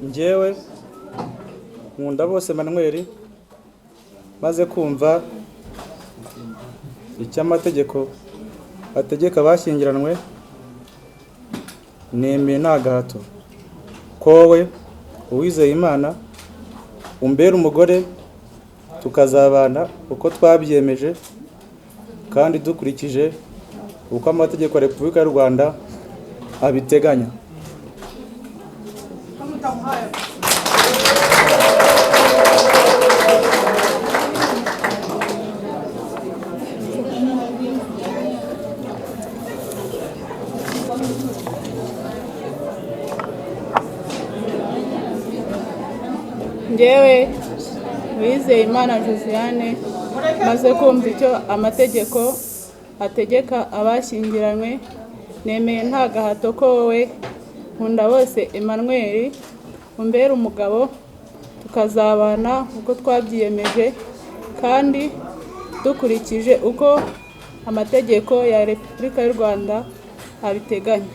njyewe Nkundabose Emmanuel maze kumva icyo amategeko ategeka abashyingiranywe, nemeye nta gahato ko wowe uwizeye Imana umbera umugore, tukazabana uko twabyemeje kandi dukurikije uko amategeko ya Repubulika y'u Rwanda abiteganya. Njyewe Uwizeyimana Josiane maze kumva icyo amategeko ategeka abashyingiranywe, nemeye nta gahato ko wowe Nkundabose Emmanuel umbera umugabo, tukazabana uko twabyiyemeje kandi dukurikije uko amategeko ya Repubulika y'u Rwanda abiteganya.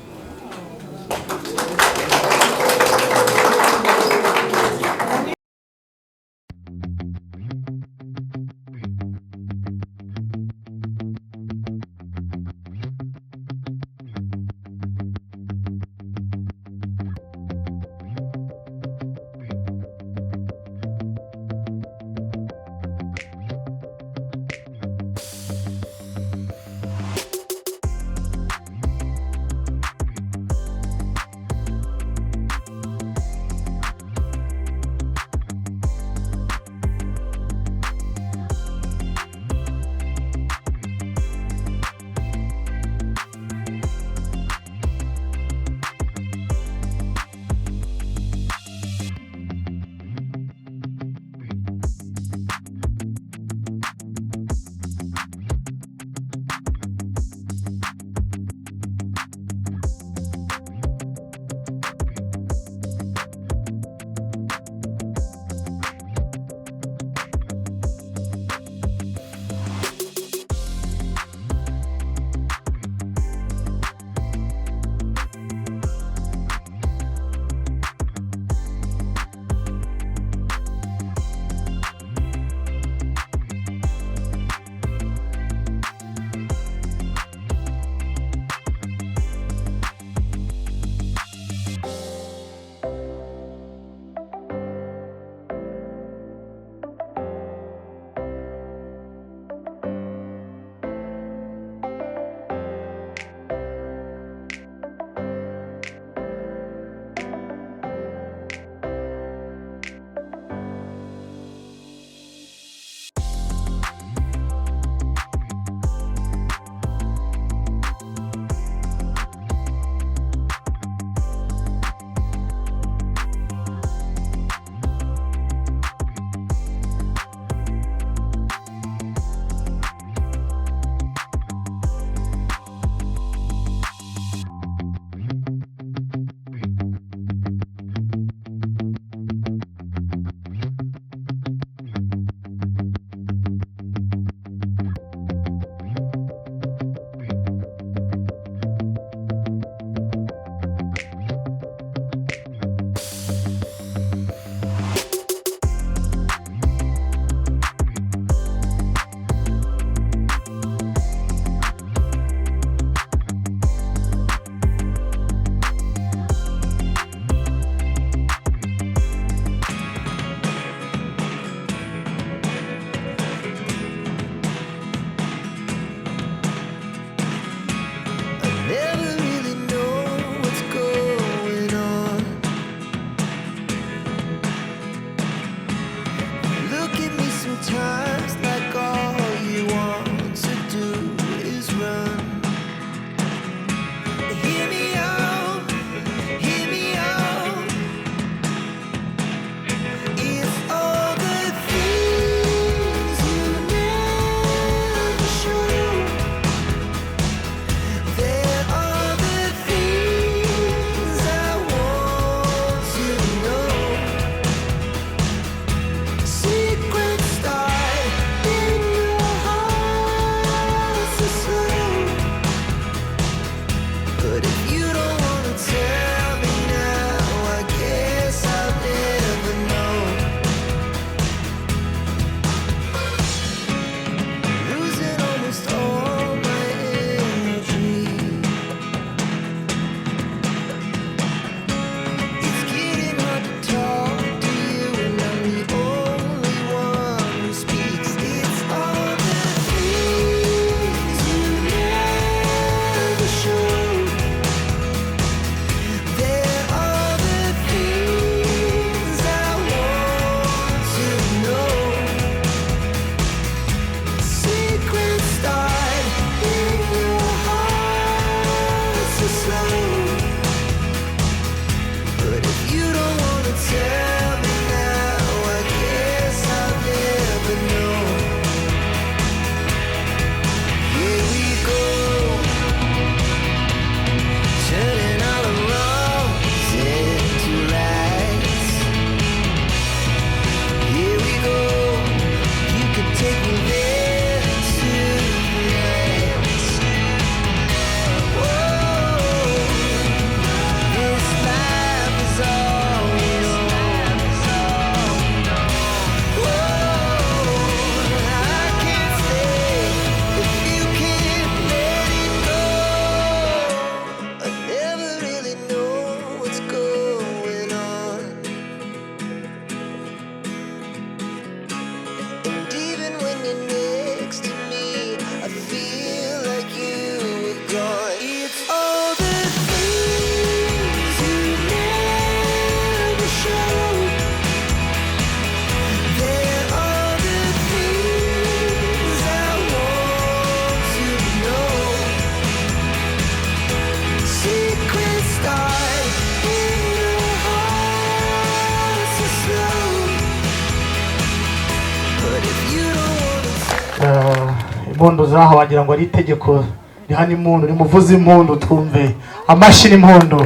impundu zaho wagira ngo ari itegeko rihana impundu, rimuvuze impundu twumve amashyi n'impundu.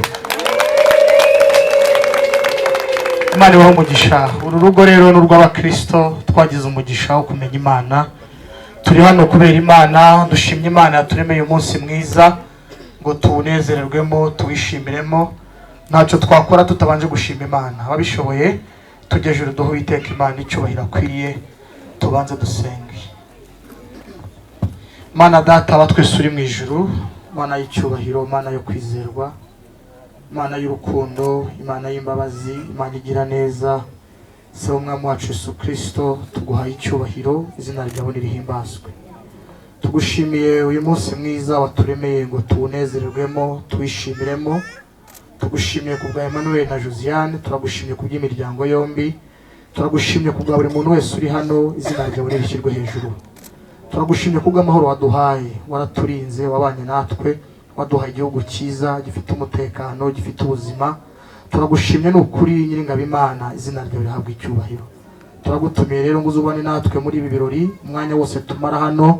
Imana ibahe umugisha. Uru rugo rero ni urw'abakristo twagize umugisha wo kumenya Imana. Turi hano kubera Imana, dushimye Imana yaturemeye umunsi mwiza ngo tuwunezererwemo, tuwishimiremo. Ntacyo twakora tutabanje gushima Imana. Ababishoboye tugeje uruduho Uwiteka Imana icyubahiro akwiriye, tubanze dusenge. Mana Data wa twese uri mu ijuru, Mana y'icyubahiro, Mana yo kwizerwa, Imana y'urukundo, Imana y'imbabazi, Imana igira neza, se w'umwami wacu Yesu Kristo, tuguhaye icyubahiro, izina ryawe nirihimbazwe. Tugushimiye uyu munsi mwiza waturemeye ngo tuwunezererwemo, tuwishimiremo. Tugushimiye ku bwa Emmanuel na Josiane, turagushimiye ku by'imiryango yombi, turagushimiye ku bwa buri muntu wese uri hano, izina ryawe nirishyirwe hejuru. Turagushimiye ku bw'amahoro waduhaye, waraturinze, wabanye natwe, waduhaye igihugu cyiza gifite umutekano, gifite ubuzima. Turagushimye n'ukuri Nyiringabo Imana, izina ryawe rihabwa icyubahiro. Turagutumiye rero ngo uzubane natwe muri ibi birori, umwanya wose tumara hano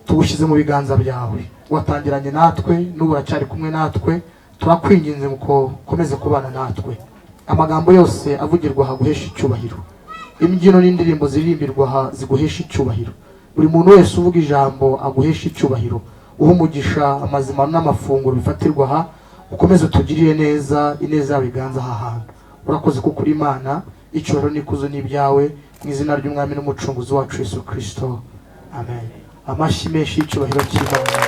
tuwushyize mu biganza byawe. Watangiranye natwe n'ubu uracyari kumwe natwe, turakwinginze ngo ukomeze kubana natwe. Amagambo yose avugirwa aha guhesha icyubahiro, imbyino n'indirimbo ziririmbirwa aha ziguhesha icyubahiro. Buri muntu wese uvuga ijambo aguhesha icyubahiro. Uha umugisha amazima n'amafunguro bifatirwa aha, ukomeze utugirire neza, ineza yawe iganza aha hantu. Urakoze kuko uri Imana, icyubahiro n'ikuzo ni ibyawe, mu izina ry'umwami n'umucunguzi wacu Yesu Kristo, amen. Amashyi menshi y'icyubahiro cy'Imana.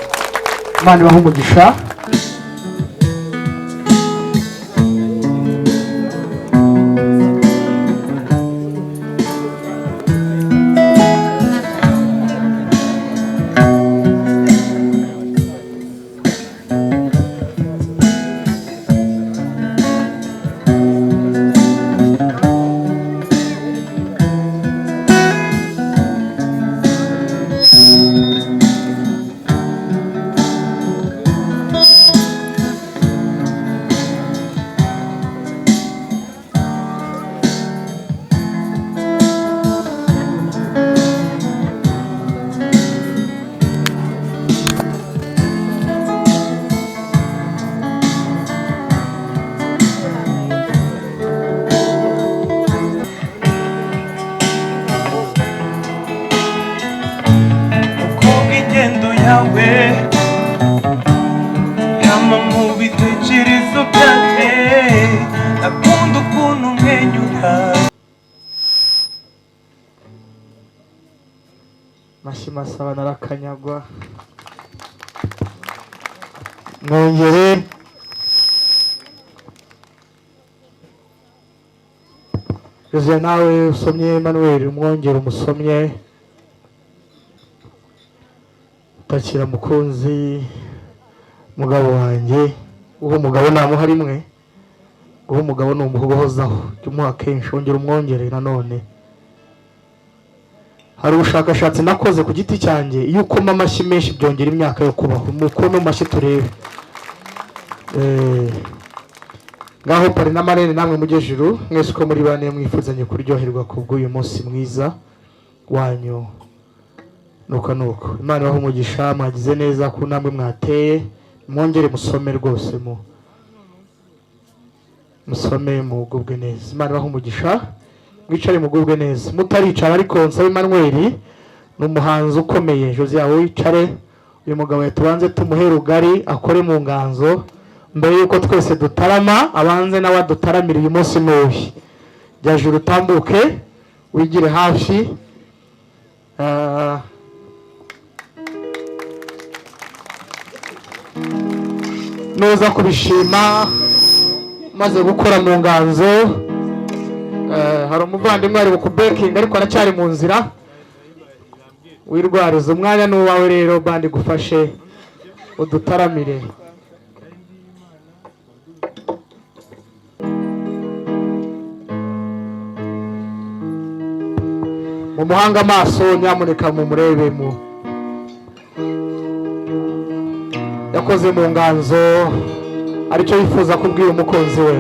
Imana ibahe umugisha. Masaba narakanyagwa. Nongere Jose nawe usomye Emmanuel umwongere umusomye. Takira mukunzi mugabo wanjye, uwo mugabo namuha rimwe, uwo mugabo ni umuhozaho, jumuha kenshi wongera umwongere nanone. Hari ubushakashatsi nakoze ku giti cyanjye, iyo ukoma amashyi menshi byongera imyaka yo kubaho. Mukome amashyi turebe. Ngaho pari na marene namwe mujejuru, mwese uko muri bane mwifuzanye kuryoherwa kubw'uyu munsi mwiza wanyu. Nuko Imana ibahe umugisha, mwagize neza ku namwe mwateye. Mwongere musome rwose, musome mugubwe neza. Imana ibahe umugisha, mwicare mugubwe neza. Mutaricara ariko nsaba Emmanuel n'umuhanzi ukomeye. Josiah wicare, uyu mugabo yatubanze tumuhe rugari akore mu nganzo mbere yuko twese dutarama. Abanze nawe dutaramira uyu munsi n'uyu. Jajuru utambuke wigire hafi. Noza kubishima maze gukora mu nganzo. Hari umuvandimwe ari kubekinga ariko aracyari mu nzira. Wirwariza umwanya n'uwawe rero, bandi gufashe udutaramire. Mu muhanga amaso nyamuneka mu murebe yakoze mu nganzo aricyo yifuza kubwira umukunzi we.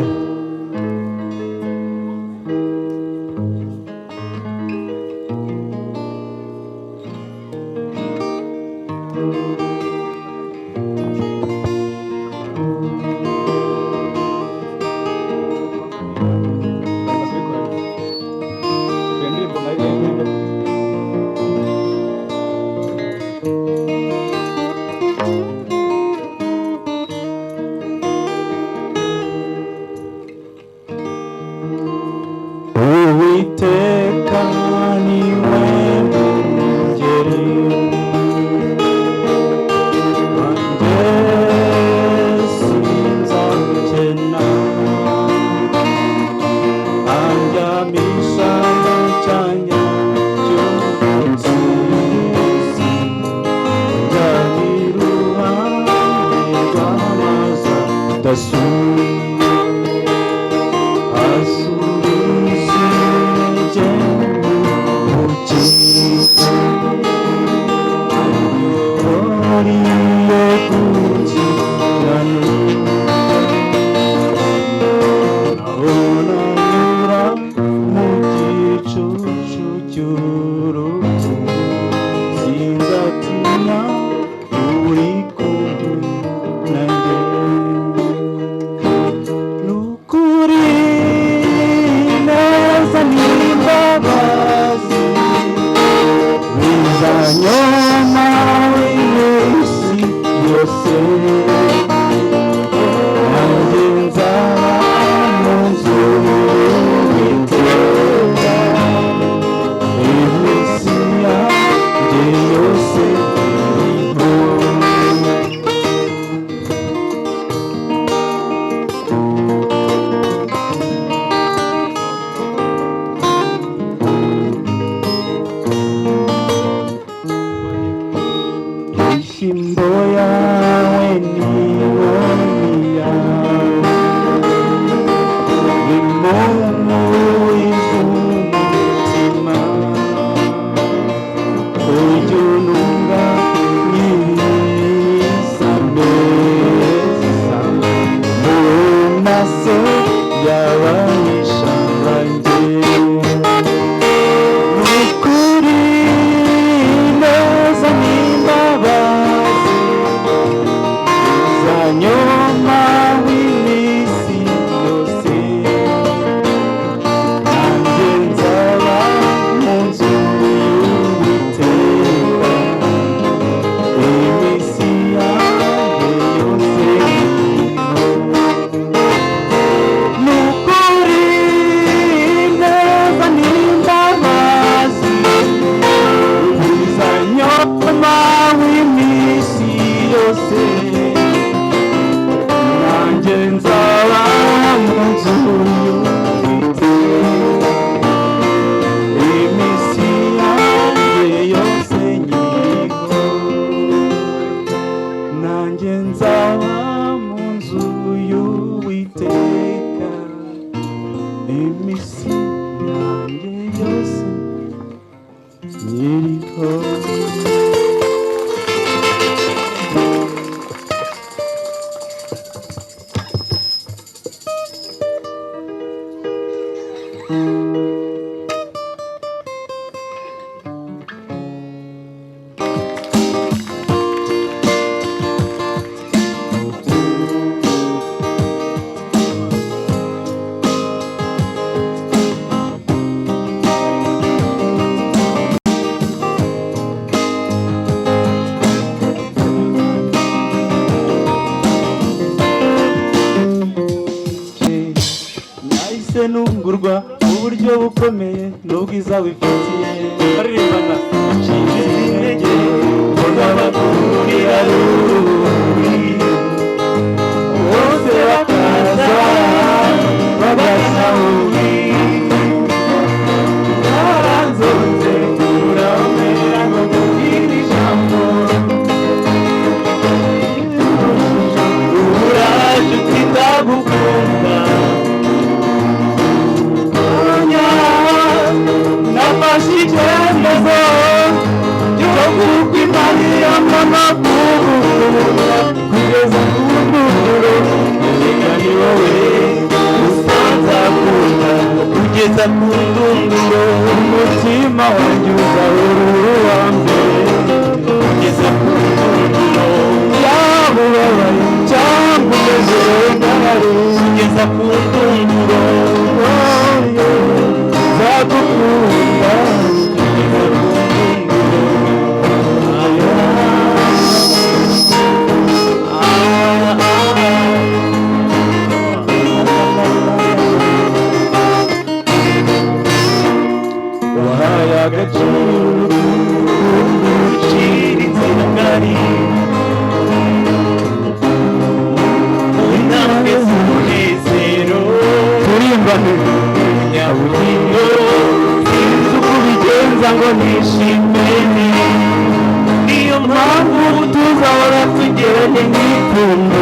Niyo mpamvu tuzahora tugiranye nk'ipfundo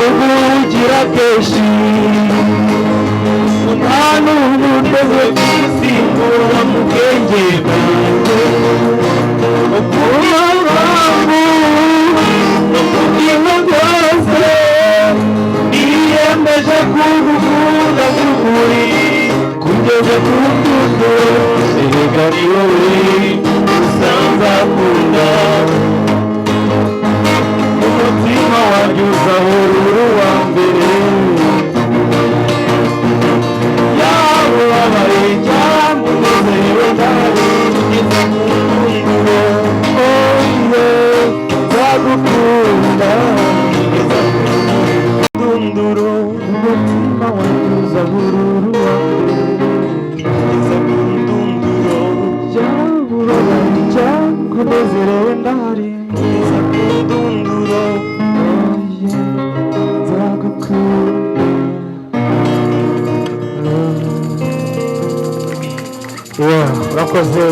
kuvugira kenshi nta n'ubu ndeze kwisimbura mu bwenge bwanjye kuba mpamvu ubuzima bwose niyemeje kugukunda by'ukuri kugeza ku rukundo erega ni wowe gusa nzakunda umutima wanjye uzahora uri uwa mbere yaba ubabaye cyangwa unezerewe nawe kugeza ku rukundo oye nzagukunda kugeza ku rundunduro umutima wanjye uzahora uri uwa mbere kugeza ku rundunduro yaba ubabaye cyangwa unezerewe nawe kugeza ku rundunduro oye nzagukunda. Urakoze.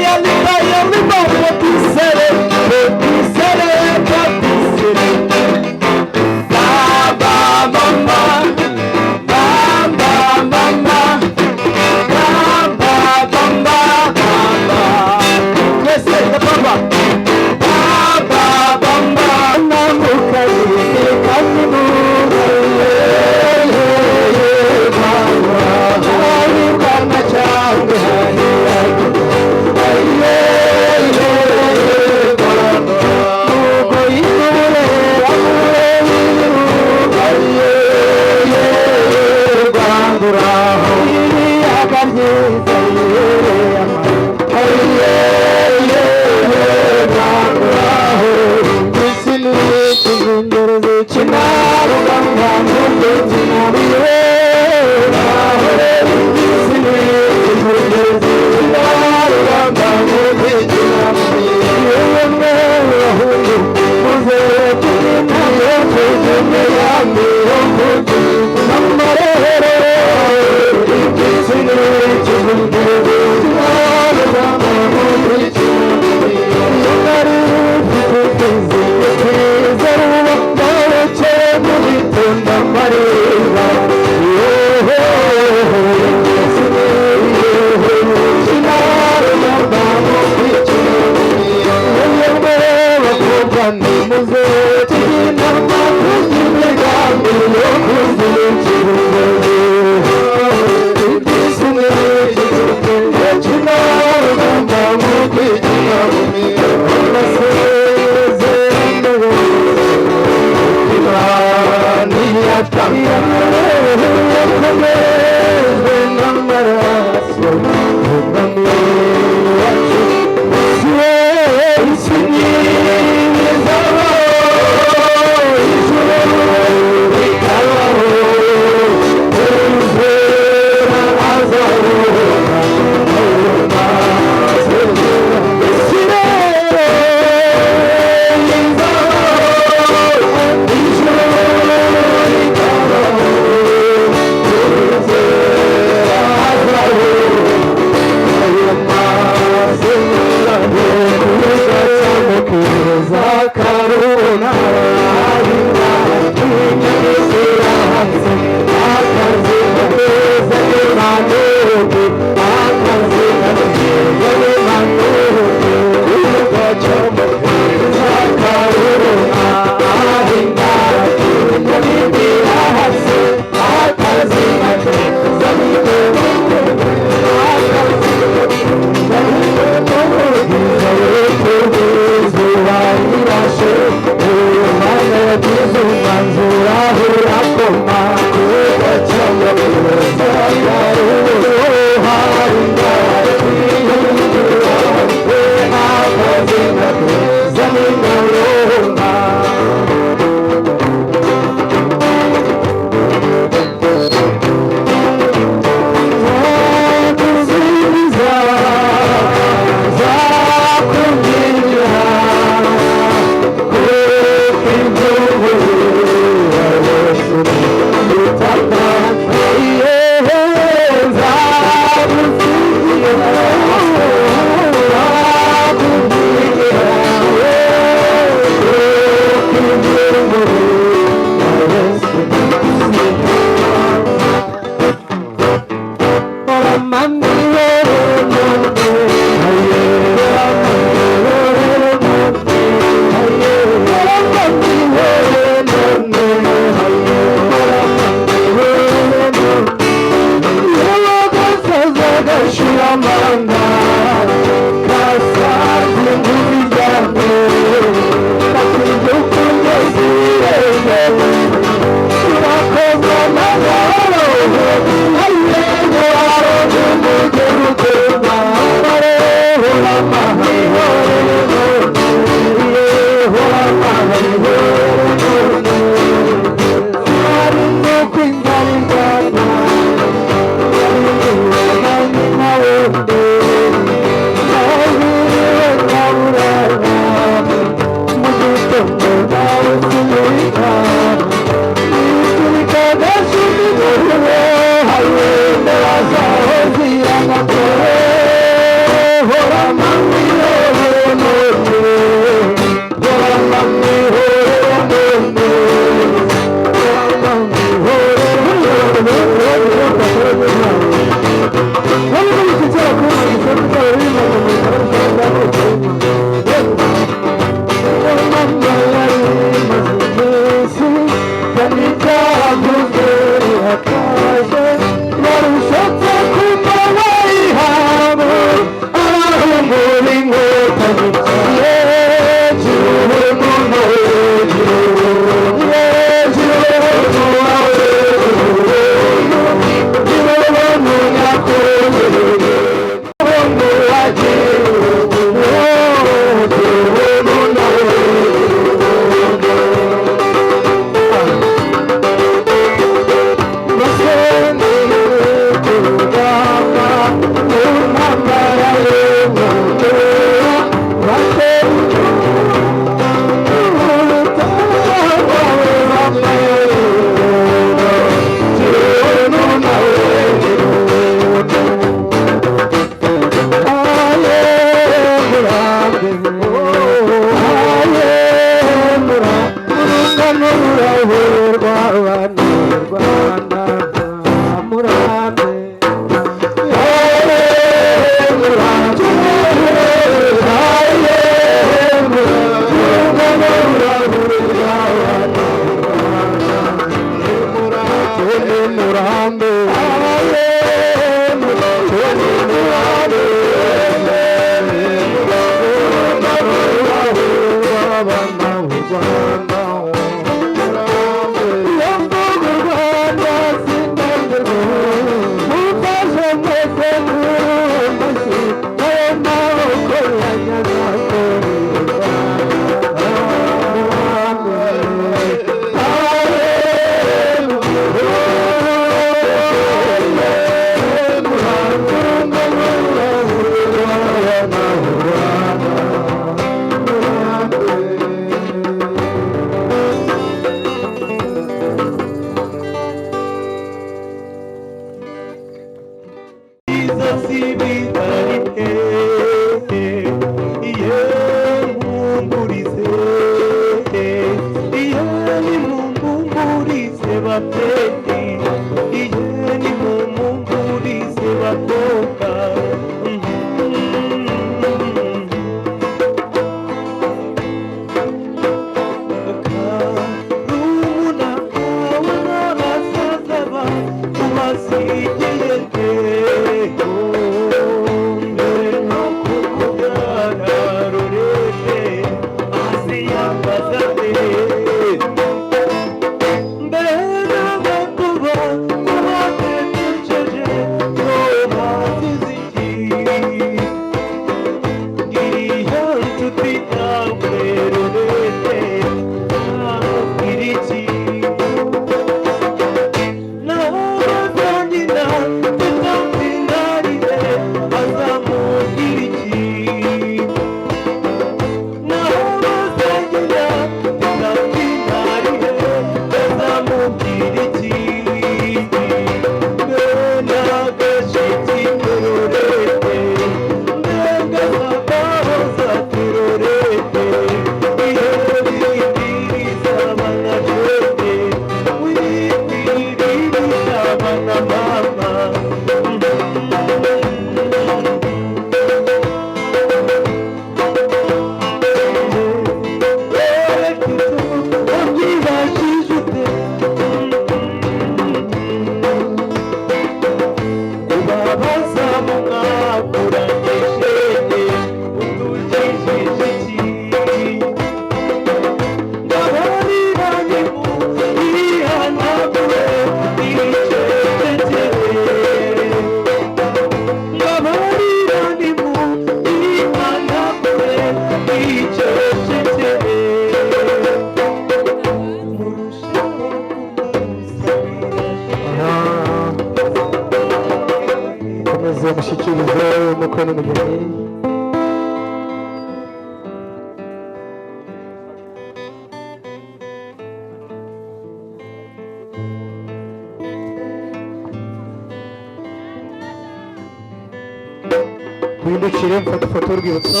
Duhindukire mfata ifoto y'urwibutso.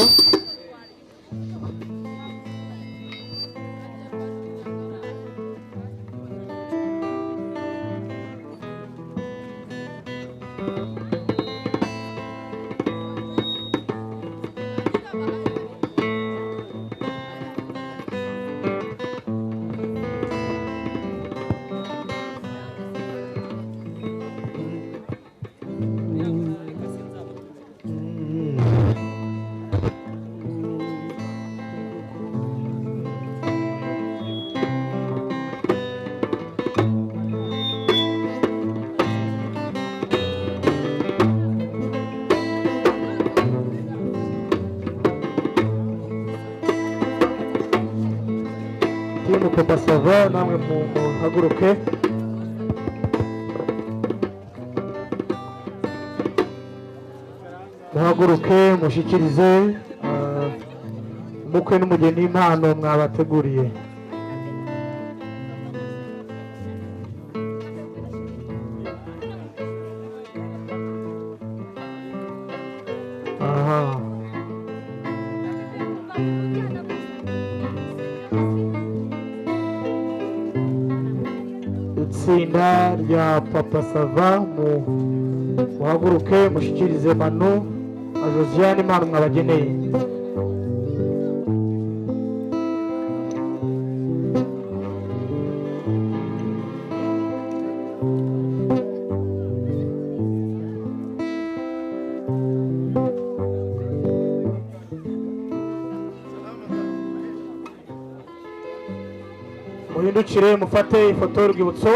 Papa Sava namwe muhaguruke mushyikirize umukwe n'umugeni impano mwabateguriye. Itsinda rya Papa Sava muhaguruke mushyikirize Manu na Josiane impano mwabageneye. Muhindukire mufate ifoto y'urwibutso.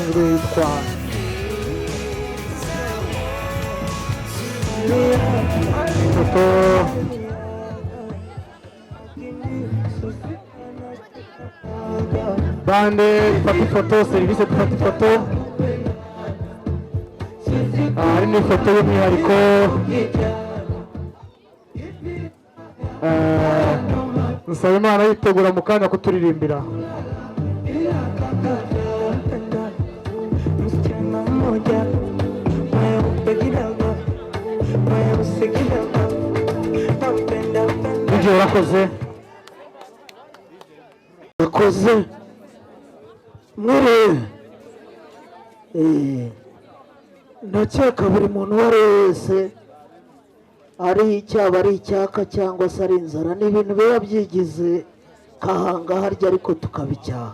asanzwe yitwa ifoto bande ifata ifoto, serivisi dufata ifoto. Hari n'ifoto y'umwihariko nsaba Imana yitegura mu kanya kuturirimbira. Ibyo urakoze mwere ndakeka buri muntu uwo ari we wese ari icyaba ari icyaka cyangwa se ari inzara ni ibintu biba byigize kahanga harya ariko tukabicyaha.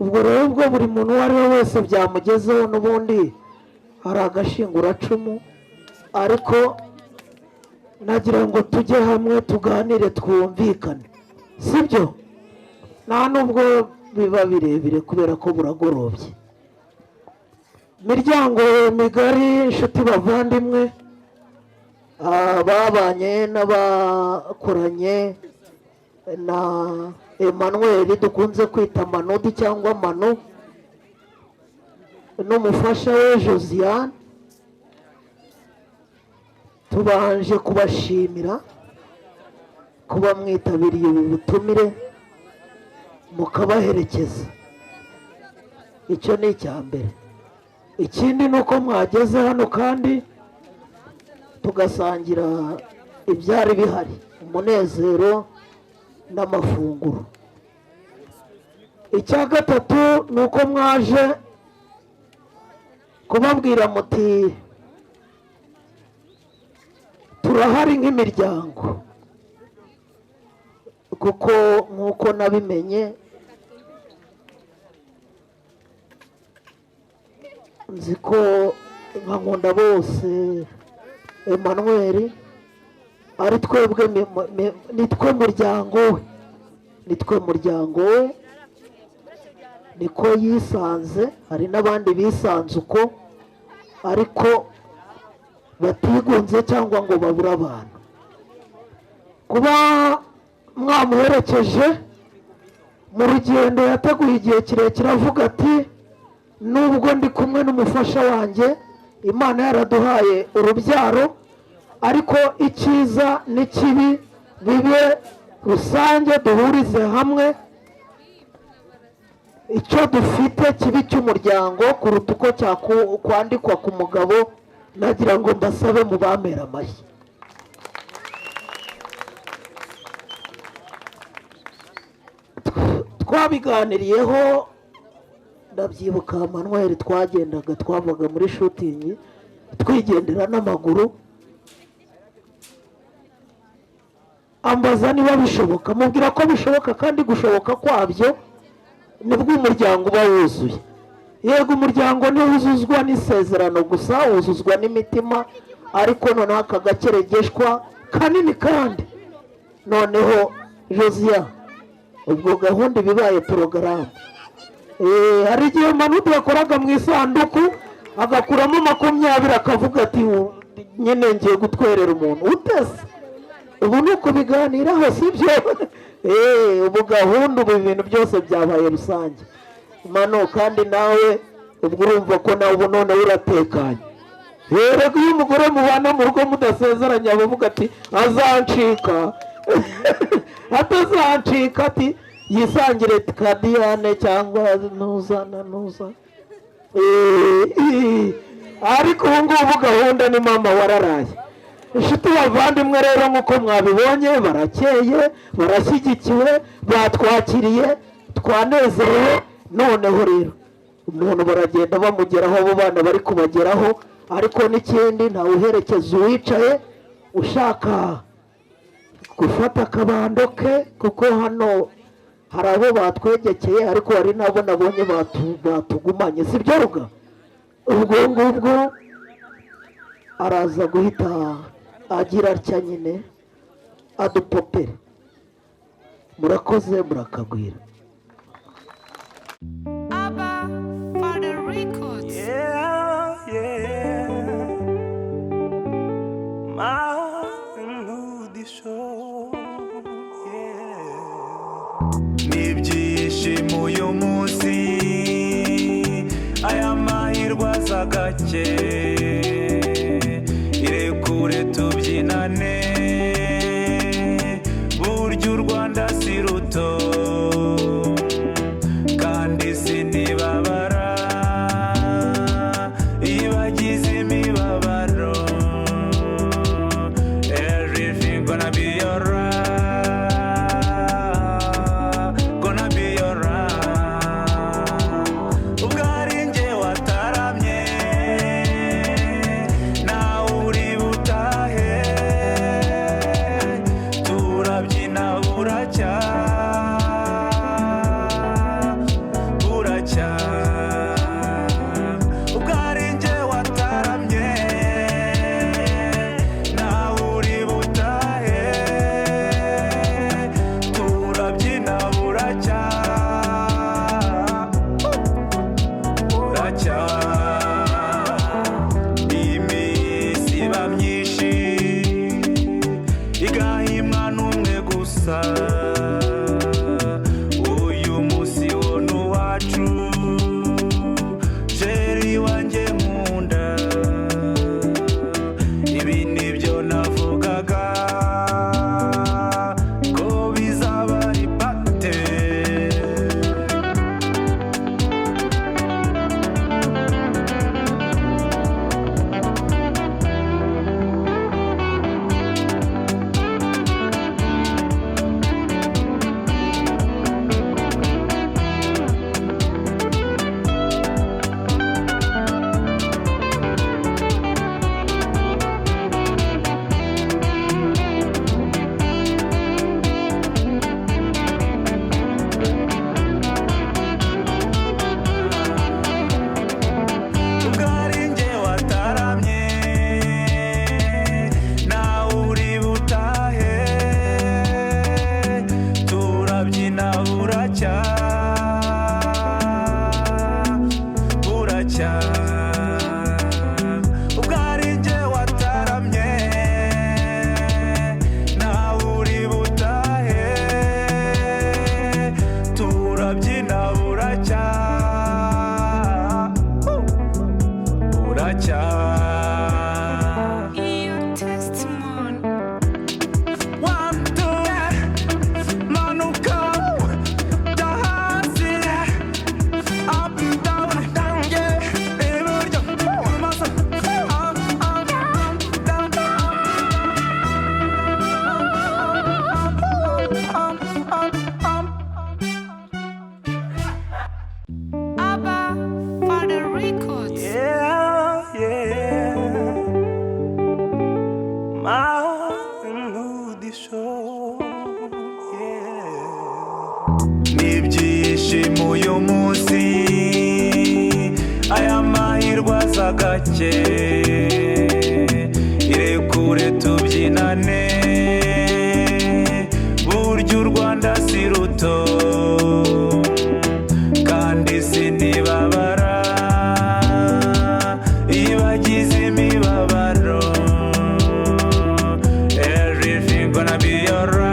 Ubwo rero ubwo buri muntu uwo ari we wese byamugezeho n'ubundi hari agashinguracumu, ariko nagira ngo tujye hamwe tuganire twumvikane, sibyo? Nta nubwo biba birebire kubera ko buragorobye. Miryango migari, inshuti bavandimwe, babanye n'abakoranye na Emmanuel dukunze kwita Manodi cyangwa Manu n'umufasha we Josiane, tubanje kubashimira kuba mwitabiriye ubu butumire mukabaherekeza. Icyo ni icya mbere. Ikindi ni uko mwageze hano kandi tugasangira ibyari bihari, umunezero n'amafunguro. Icya gatatu ni uko mwaje kubabwira muti turahari nk'imiryango, kuko nk'uko nabimenye nzi ko nka Nkunda bose Emmanuel ari twebwe nitwe muryango we, niko yisanze. Hari n'abandi bisanze uko ariko batigunze cyangwa ngo babure abantu. Kuba mwamuherekeje mu rugendo yateguye igihe kirekire avuga ati nubwo ndi kumwe n'umufasha wanjye Imana yaraduhaye urubyaro, ariko icyiza n'ikibi bibe rusange, duhurize hamwe icyo dufite kibi cy'umuryango kuruta uko kwandikwa ku mugabo. Nagira ngo mbasabe mu bamera amashyi. Twabiganiriyeho, ndabyibuka Manuel twagendaga twavaga muri shooting twigendera n'amaguru, ambaza niba bishoboka, mubwira ko bishoboka kandi gushoboka kwabyo nibwo umuryango uba wuzuye. Yego umuryango ntiwuzuzwa n'isezerano gusa, wuzuzwa n'imitima, ariko noneho aka gakeregeshwa kanini. Kandi noneho Josia, ubwo gahunda ibibaye porogaramu, hari igihe Manudi yakoraga mu isanduku agakuramo 20 akavuga ati nyine ngiye gutwerera umuntu utese. Ubu ni ukubiganiraho, sibyo? Ubu gahunda, ubu ibintu byose byabaye rusange. Mano kandi nawe ubwo urumva ko nawe ubu none uratekanye. Rero iyo umugore mubana mu rugo mudasezeranya avuga ati azancika atazancika, ati yisangire Diane cyangwa nuza. Ariko ubu ngubu gahunda ni mama wararaye. Inshuti bavandimwe rero nk'uko mwabibonye, barakeye, barashyigikiwe, batwakiriye, twanezerewe. Noneho rero umuntu baragenda bamugeraho, abo bana bari kubageraho. Ariko n'ikindi, ntawe uherekeza uwicaye ushaka gufata akabando ke, kuko hano hari abo batwegekeye, ariko hari nabo nabonye batugumanye, sibyo ruga? Ubwo ngubwo araza guhita agira atya nyine adupopere. Murakoze, murakagwira. Abba, Father N'ibyishimo uyu munsi aya mahirwe aza gake irekure tubyinane burya u Rwanda si ruto kandi sinibabara iyo bagize imibabaro everything gonna be alright. Uyu munsi wo n'uwacu Jerry wanjye nkunda ibi nibyo navugaga ko bizaba ari pate N'ibyishimo uyu munsi aya mahirwe aza gake irekure tubyinane burya u Rwanda si ruto kandi sinibabara iyo bagize imibabaro everything gonna be alright.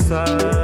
gusa